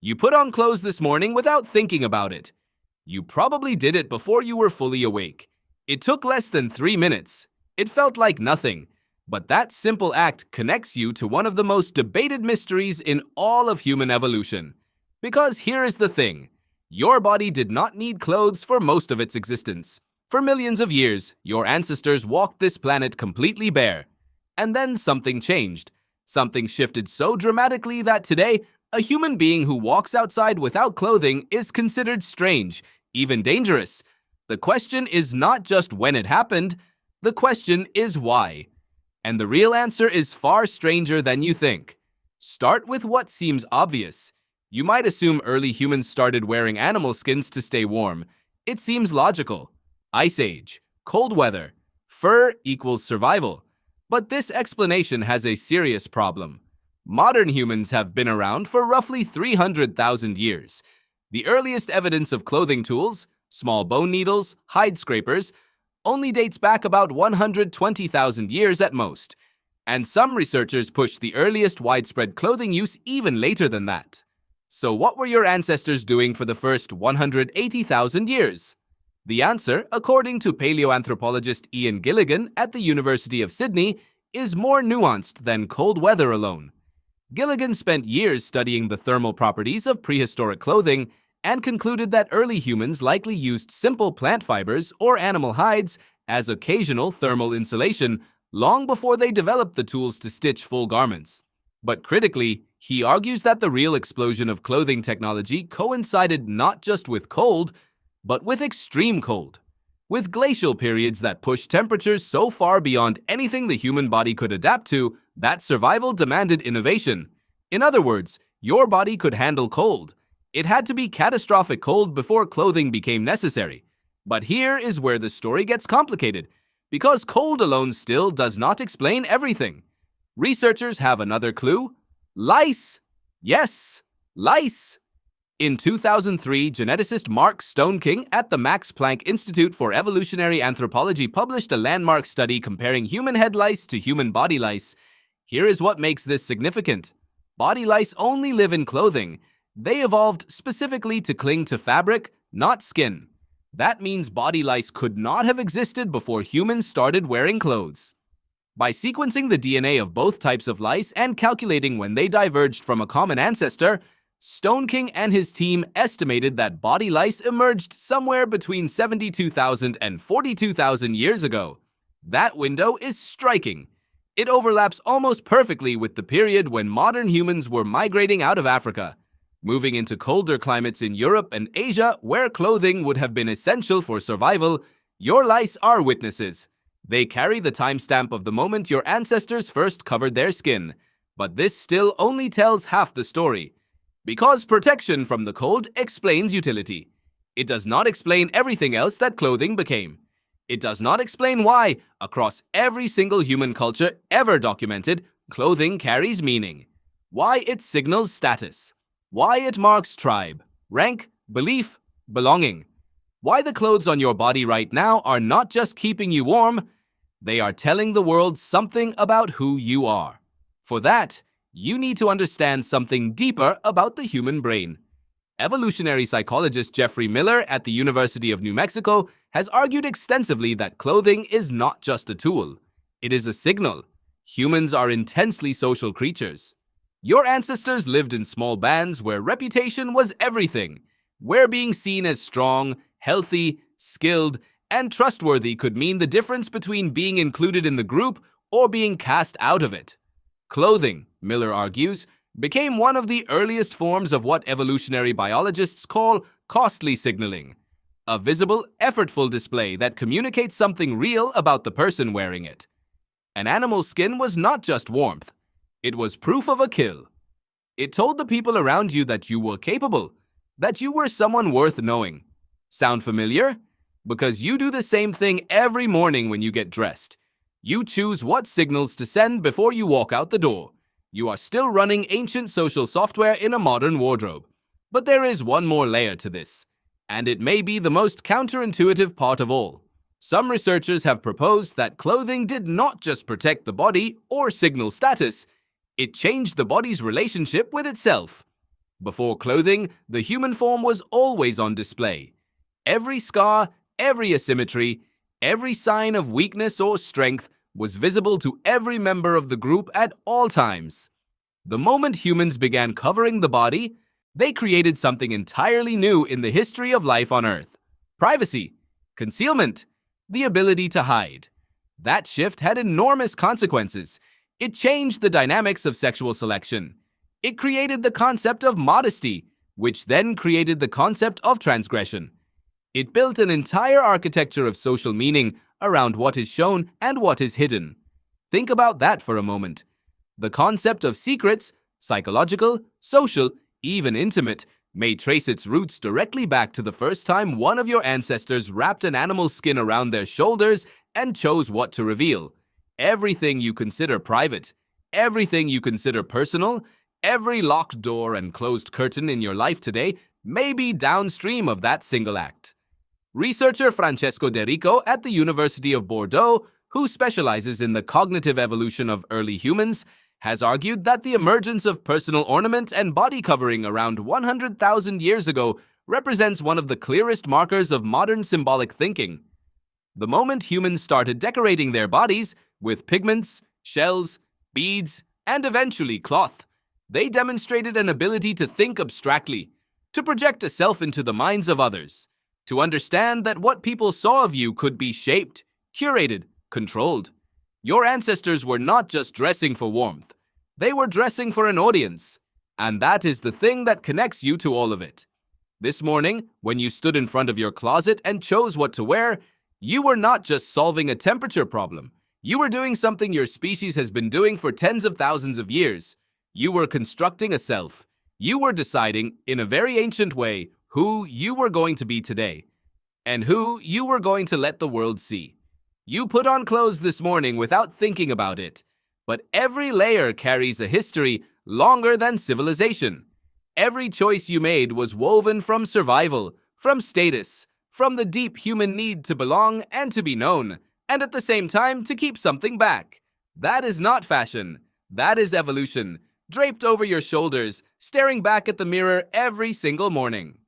You put on clothes this morning without thinking about it. You probably did it before you were fully awake. It took less than 3 minutes. It felt like nothing. But that simple act connects you to one of the most debated mysteries in all of human evolution. Because here is the thing. Your body did not need clothes for most of its existence. For millions of years, your ancestors walked this planet completely bare. And then something changed. Something shifted so dramatically that today, a human being who walks outside without clothing is considered strange, even dangerous. The question is not just when it happened, the question is why. And the real answer is far stranger than you think. Start with what seems obvious. You might assume early humans started wearing animal skins to stay warm. It seems logical. Ice Age, cold weather, fur equals survival. But this explanation has a serious problem. Modern humans have been around for roughly 300,000 years. The earliest evidence of clothing tools, small bone needles, hide scrapers, only dates back about 120,000 years at most. And some researchers push the earliest widespread clothing use even later than that. So what were your ancestors doing for the first 180,000 years? The answer, according to paleoanthropologist Ian Gilligan at the University of Sydney, is more nuanced than cold weather alone. Gilligan spent years studying the thermal properties of prehistoric clothing and concluded that early humans likely used simple plant fibers or animal hides as occasional thermal insulation long before they developed the tools to stitch full garments. But critically, he argues that the real explosion of clothing technology coincided not just with cold, but with extreme cold, with glacial periods that pushed temperatures so far beyond anything the human body could adapt to that survival demanded innovation. In other words, your body could handle cold. It had to be catastrophic cold before clothing became necessary. But here is where the story gets complicated, because cold alone still does not explain everything. Researchers have another clue. Lice! Yes, lice! In 2003, geneticist Mark Stoneking at the Max Planck Institute for Evolutionary Anthropology published a landmark study comparing human head lice to human body lice. Here is what makes this significant. Body lice only live in clothing. They evolved specifically to cling to fabric, not skin. That means body lice could not have existed before humans started wearing clothes. By sequencing the DNA of both types of lice and calculating when they diverged from a common ancestor, Stoneking and his team estimated that body lice emerged somewhere between 72,000 and 42,000 years ago. That window is striking. It overlaps almost perfectly with the period when modern humans were migrating out of Africa, moving into colder climates in Europe and Asia where clothing would have been essential for survival. Your lice are witnesses. They carry the timestamp of the moment your ancestors first covered their skin. But this still only tells half the story. Because protection from the cold explains utility. It does not explain everything else that clothing became. It does not explain why, across every single human culture ever documented, clothing carries meaning. Why it signals status. Why it marks tribe, rank, belief, belonging. Why the clothes on your body right now are not just keeping you warm, they are telling the world something about who you are. For that, you need to understand something deeper about the human brain. Evolutionary psychologist Jeffrey Miller at the University of New Mexico has argued extensively that clothing is not just a tool. It is a signal. Humans are intensely social creatures. Your ancestors lived in small bands where reputation was everything, where being seen as strong, healthy, skilled, and trustworthy could mean the difference between being included in the group or being cast out of it. Clothing, Miller argues, became one of the earliest forms of what evolutionary biologists call costly signaling, a visible, effortful display that communicates something real about the person wearing it. An animal's skin was not just warmth. It was proof of a kill. It told the people around you that you were capable, that you were someone worth knowing. Sound familiar? Because you do the same thing every morning when you get dressed. You choose what signals to send before you walk out the door. You are still running ancient social software in a modern wardrobe. But there is one more layer to this, and it may be the most counterintuitive part of all. Some researchers have proposed that clothing did not just protect the body or signal status, it changed the body's relationship with itself. Before clothing, the human form was always on display. Every scar, every asymmetry, every sign of weakness or strength was visible to every member of the group at all times. The moment humans began covering the body, they created something entirely new in the history of life on Earth. Privacy, concealment, the ability to hide. That shift had enormous consequences. It changed the dynamics of sexual selection. It created the concept of modesty, which then created the concept of transgression. It built an entire architecture of social meaning around what is shown and what is hidden. Think about that for a moment. The concept of secrets, psychological, social, even intimate, may trace its roots directly back to the first time one of your ancestors wrapped an animal's skin around their shoulders and chose what to reveal. Everything you consider private, everything you consider personal, every locked door and closed curtain in your life today may be downstream of that single act. Researcher Francesco De Rico at the University of Bordeaux, who specializes in the cognitive evolution of early humans, has argued that the emergence of personal ornament and body covering around 100,000 years ago represents one of the clearest markers of modern symbolic thinking. The moment humans started decorating their bodies with pigments, shells, beads, and eventually cloth, they demonstrated an ability to think abstractly, to project a self into the minds of others, to understand that what people saw of you could be shaped, curated, controlled. Your ancestors were not just dressing for warmth. They were dressing for an audience. And that is the thing that connects you to all of it. This morning, when you stood in front of your closet and chose what to wear, you were not just solving a temperature problem. You were doing something your species has been doing for tens of thousands of years. You were constructing a self. You were deciding, in a very ancient way, who you were going to be today, and who you were going to let the world see. You put on clothes this morning without thinking about it, but every layer carries a history longer than civilization. Every choice you made was woven from survival, from status, from the deep human need to belong and to be known, and at the same time to keep something back. That is not fashion. That is evolution, draped over your shoulders, staring back at the mirror every single morning.